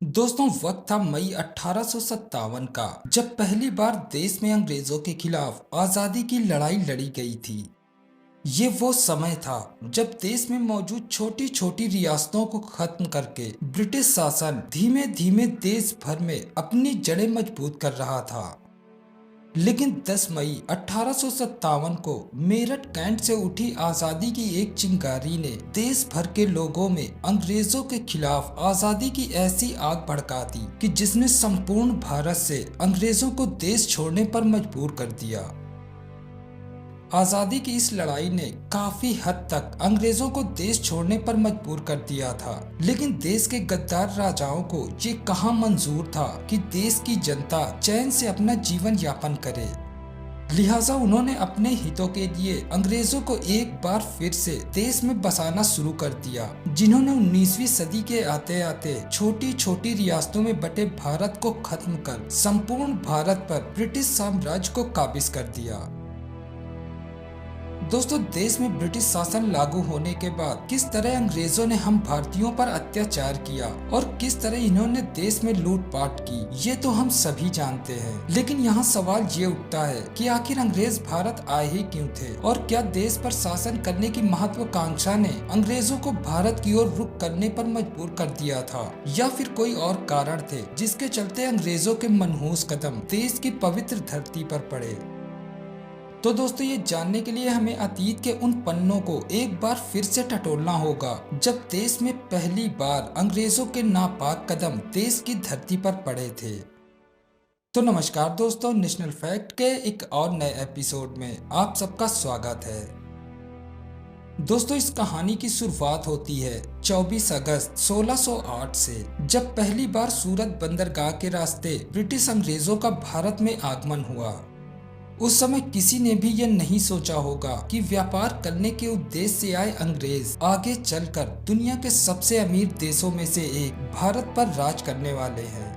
दोस्तों, वक्त था मई 1857 का, जब पहली बार देश में अंग्रेजों के खिलाफ आजादी की लड़ाई लड़ी गई थी। ये वो समय था जब देश में मौजूद छोटी छोटी रियासतों को खत्म करके ब्रिटिश शासन धीमे धीमे देश भर में अपनी जड़ें मजबूत कर रहा था। लेकिन 10 मई 1857 को मेरठ कैंट से उठी आजादी की एक चिंगारी ने देश भर के लोगों में अंग्रेजों के खिलाफ आजादी की ऐसी आग भड़का दी कि जिसने संपूर्ण भारत से अंग्रेजों को देश छोड़ने पर मजबूर कर दिया। आजादी की इस लड़ाई ने काफी हद तक अंग्रेजों को देश छोड़ने पर मजबूर कर दिया था, लेकिन देश के गद्दार राजाओं को ये कहाँ मंजूर था कि देश की जनता चैन से अपना जीवन यापन करे। लिहाजा उन्होंने अपने हितों के लिए अंग्रेजों को एक बार फिर से देश में बसाना शुरू कर दिया, जिन्होंने 19वीं सदी के आते आते छोटी छोटी रियासतों में बटे भारत को खत्म कर संपूर्ण भारत पर ब्रिटिश साम्राज्य को काबिज कर दिया। दोस्तों, देश में ब्रिटिश शासन लागू होने के बाद किस तरह अंग्रेजों ने हम भारतीयों पर अत्याचार किया और किस तरह इन्होंने देश में लूटपाट की, ये तो हम सभी जानते हैं। लेकिन यहाँ सवाल ये उठता है कि आखिर अंग्रेज भारत आए ही क्यों थे, और क्या देश पर शासन करने की महत्वाकांक्षा ने अंग्रेजों को भारत की ओर रुख करने पर मजबूर कर दिया था, या फिर कोई और कारण थे जिसके चलते अंग्रेजों के मनहूस कदम देश की पवित्र धरती पर पड़े। तो दोस्तों, ये जानने के लिए हमें अतीत के उन पन्नों को एक बार फिर से टटोलना होगा जब देश में पहली बार अंग्रेजों के नापाक कदम देश की धरती पर पड़े थे। तो नमस्कार दोस्तों, नेशनल फैक्ट के एक और नए एपिसोड में आप सबका स्वागत है। दोस्तों, इस कहानी की शुरुआत होती है 24 अगस्त 1608 से, जब पहली बार सूरत बंदरगाह के रास्ते ब्रिटिश अंग्रेजों का भारत में आगमन हुआ। उस समय किसी ने भी यह नहीं सोचा होगा कि व्यापार करने के उद्देश्य से आए अंग्रेज आगे चलकर दुनिया के सबसे अमीर देशों में से एक भारत पर राज करने वाले हैं।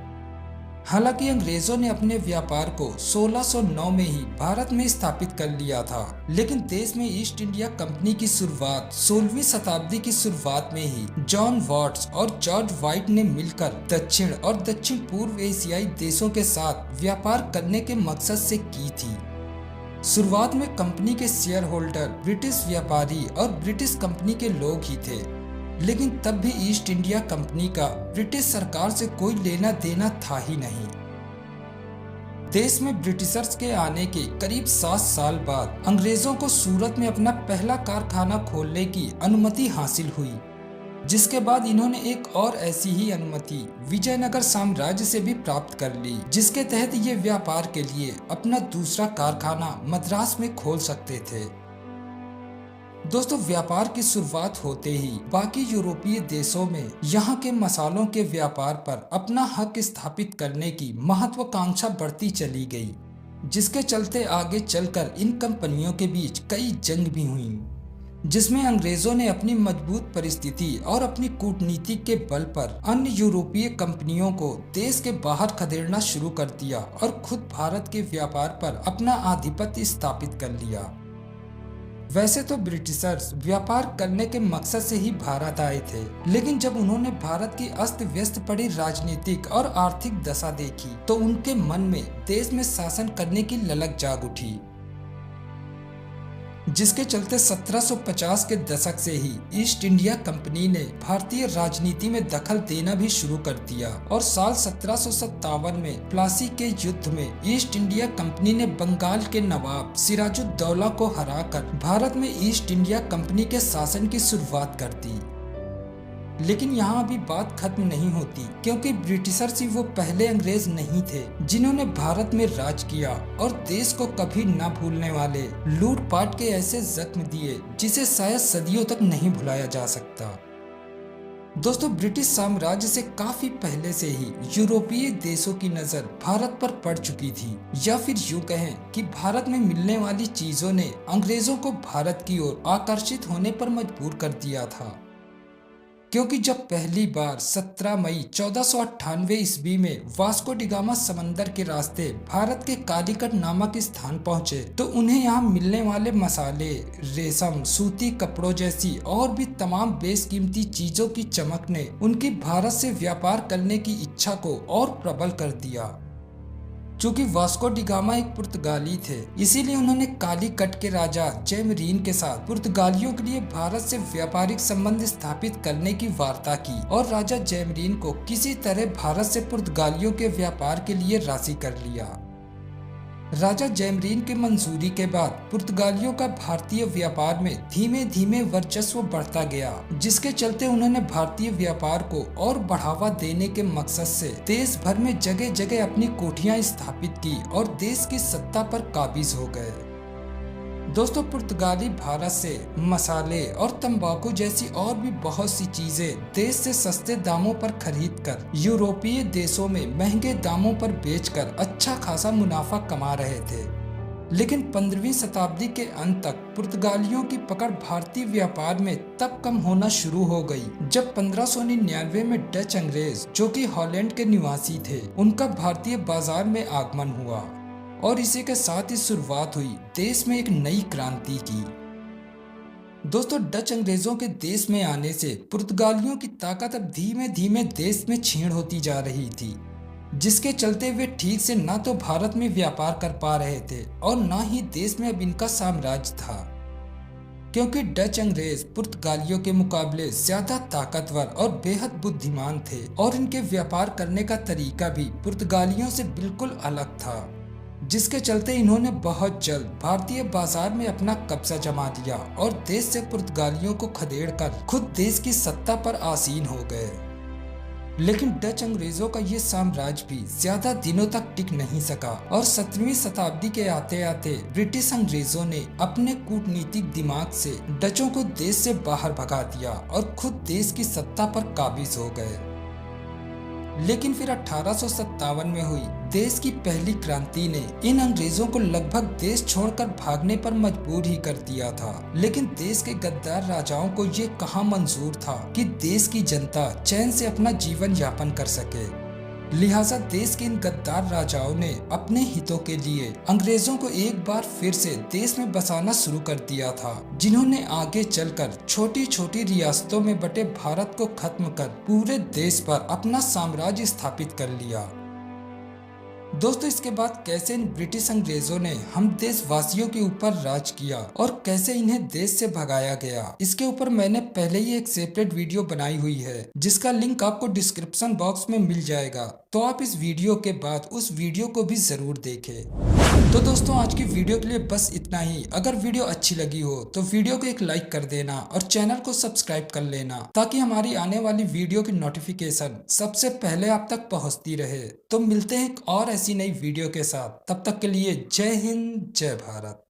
हालांकि अंग्रेजों ने अपने व्यापार को 1609 में ही भारत में स्थापित कर लिया था, लेकिन देश में ईस्ट इंडिया कंपनी की शुरुआत 16वीं शताब्दी की शुरुआत में ही जॉन वॉट्स और जॉर्ज व्हाइट ने मिलकर दक्षिण और दक्षिण पूर्व एशियाई देशों के साथ व्यापार करने के मकसद से की थी। शुरुआत में कंपनी के शेयर होल्डर ब्रिटिश व्यापारी और ब्रिटिश कंपनी के लोग ही थे, लेकिन तब भी ईस्ट इंडिया कंपनी का ब्रिटिश सरकार से कोई लेना देना था ही नहीं। देश में ब्रिटिशर्स के आने के करीब 7 साल बाद अंग्रेजों को सूरत में अपना पहला कारखाना खोलने की अनुमति हासिल हुई, जिसके बाद इन्होंने एक और ऐसी ही अनुमति विजयनगर साम्राज्य से भी प्राप्त कर ली, जिसके तहत ये व्यापार के लिए अपना दूसरा कारखाना मद्रास में खोल सकते थे। दोस्तों, व्यापार की शुरुआत होते ही बाकी यूरोपीय देशों में यहाँ के मसालों के व्यापार पर अपना हक स्थापित करने की महत्वाकांक्षा बढ़ती चली गई, जिसके चलते आगे चलकर इन कंपनियों के बीच कई जंग भी हुई, जिसमें अंग्रेजों ने अपनी मजबूत परिस्थिति और अपनी कूटनीति के बल पर अन्य यूरोपीय कंपनियों को देश के बाहर खदेड़ना शुरू कर दिया और खुद भारत के व्यापार पर अपना आधिपत्य स्थापित कर लिया। वैसे तो ब्रिटिशर्स व्यापार करने के मकसद से ही भारत आए थे, लेकिन जब उन्होंने भारत की अस्त व्यस्त पड़ी राजनीतिक और आर्थिक दशा देखी तो उनके मन में देश में शासन करने की ललक जाग उठी, जिसके चलते 1750 के दशक से ही ईस्ट इंडिया कंपनी ने भारतीय राजनीति में दखल देना भी शुरू कर दिया और साल 1757 में प्लासी के युद्ध में ईस्ट इंडिया कंपनी ने बंगाल के नवाब सिराजुद्दौला को हराकर भारत में ईस्ट इंडिया कंपनी के शासन की शुरुआत कर दी। लेकिन यहाँ अभी बात खत्म नहीं होती, क्योंकि ब्रिटिशर्स ही वो पहले अंग्रेज नहीं थे जिन्होंने भारत में राज किया और देश को कभी न भूलने वाले लूटपाट के ऐसे जख्म दिए जिसे शायद सदियों तक नहीं भुलाया जा सकता। दोस्तों, ब्रिटिश साम्राज्य से काफी पहले से ही यूरोपीय देशों की नजर भारत पर पड़ चुकी थी, या फिर यूं कहें कि भारत में मिलने वाली चीजों ने अंग्रेजों को भारत की ओर आकर्षित होने पर मजबूर कर दिया था। क्योंकि जब पहली बार 17 मई 1498 ईस्वी में वास्को डी गामा समंदर के रास्ते भारत के कालीकट नामक स्थान पहुंचे तो उन्हें यहाँ मिलने वाले मसाले, रेशम, सूती कपड़ों जैसी और भी तमाम बेशकीमती चीजों की चमक ने उनकी भारत से व्यापार करने की इच्छा को और प्रबल कर दिया। चूंकि वास्को डी गामा एक पुर्तगाली थे, इसीलिए उन्होंने कालीकट के राजा जैमरीन के साथ पुर्तगालियों के लिए भारत से व्यापारिक संबंध स्थापित करने की वार्ता की और राजा जैमरीन को किसी तरह भारत से पुर्तगालियों के व्यापार के लिए राजी कर लिया। राजा जैमरीन की मंजूरी के बाद पुर्तगालियों का भारतीय व्यापार में धीमे धीमे वर्चस्व बढ़ता गया, जिसके चलते उन्होंने भारतीय व्यापार को और बढ़ावा देने के मकसद से देश भर में जगह जगह अपनी कोठियां स्थापित की और देश की सत्ता पर काबिज हो गए। दोस्तों, पुर्तगाली भारत से मसाले और तंबाकू जैसी और भी बहुत सी चीजें देश से सस्ते दामों पर खरीदकर यूरोपीय देशों में महंगे दामों पर बेचकर अच्छा खासा मुनाफा कमा रहे थे। लेकिन 15वीं शताब्दी के अंत तक पुर्तगालियों की पकड़ भारतीय व्यापार में तब कम होना शुरू हो गई जब 1599 में डच अंग्रेज, जो कि हॉलैंड के निवासी थे, उनका भारतीय बाजार में आगमन हुआ और इसी के साथ ही शुरुआत हुई देश में एक नई क्रांति की। दोस्तों, डच अंग्रेजों के देश में आने से पुर्तगालियों की ताकत अब धीमे धीमे देश में क्षीण होती जा रही थी, जिसके चलते वे ठीक से ना तो भारत में व्यापार कर पा रहे थे और ना ही देश में अब इनका साम्राज्य था, क्योंकि डच अंग्रेज पुर्तगालियों के मुकाबले ज्यादा ताकतवर और बेहद बुद्धिमान थे और इनके व्यापार करने का तरीका भी पुर्तगालियों से बिल्कुल अलग था, जिसके चलते इन्होंने बहुत जल्द भारतीय बाजार में अपना कब्जा जमा लिया और देश से पुर्तगालियों को खदेड़कर खुद देश की सत्ता पर आसीन हो गए। लेकिन डच अंग्रेजों का ये साम्राज्य भी ज्यादा दिनों तक टिक नहीं सका और 17वीं शताब्दी के आते आते ब्रिटिश अंग्रेजों ने अपने कूटनीतिक दिमाग से डचों को देश से बाहर भगा दिया और खुद देश की सत्ता पर काबिज हो गए। लेकिन फिर 1857 में हुई देश की पहली क्रांति ने इन अंग्रेजों को लगभग देश छोड़कर भागने पर मजबूर ही कर दिया था। लेकिन देश के गद्दार राजाओं को ये कहाँ मंजूर था कि देश की जनता चैन से अपना जीवन यापन कर सके। लिहाजा देश के इन गद्दार राजाओं ने अपने हितों के लिए अंग्रेजों को एक बार फिर से देश में बसाना शुरू कर दिया था, जिन्होंने आगे चलकर छोटी छोटी रियासतों में बटे भारत को खत्म कर पूरे देश पर अपना साम्राज्य स्थापित कर लिया। दोस्तों, इसके बाद कैसे इन ब्रिटिश अंग्रेजों ने हम देशवासियों के ऊपर राज किया और कैसे इन्हें देश से भगाया गया, इसके ऊपर मैंने पहले ही एक सेपरेट वीडियो बनाई हुई है, जिसका लिंक आपको डिस्क्रिप्शन बॉक्स में मिल जाएगा, तो आप इस वीडियो के बाद उस वीडियो को भी जरूर देखें। तो दोस्तों, आज की वीडियो के लिए बस इतना ही। अगर वीडियो अच्छी लगी हो तो वीडियो को एक लाइक कर देना और चैनल को सब्सक्राइब कर लेना, ताकि हमारी आने वाली वीडियो की नोटिफिकेशन सबसे पहले आप तक पहुंचती रहे। तो मिलते हैं एक और ऐसी नई वीडियो के साथ, तब तक के लिए जय हिंद, जय भारत।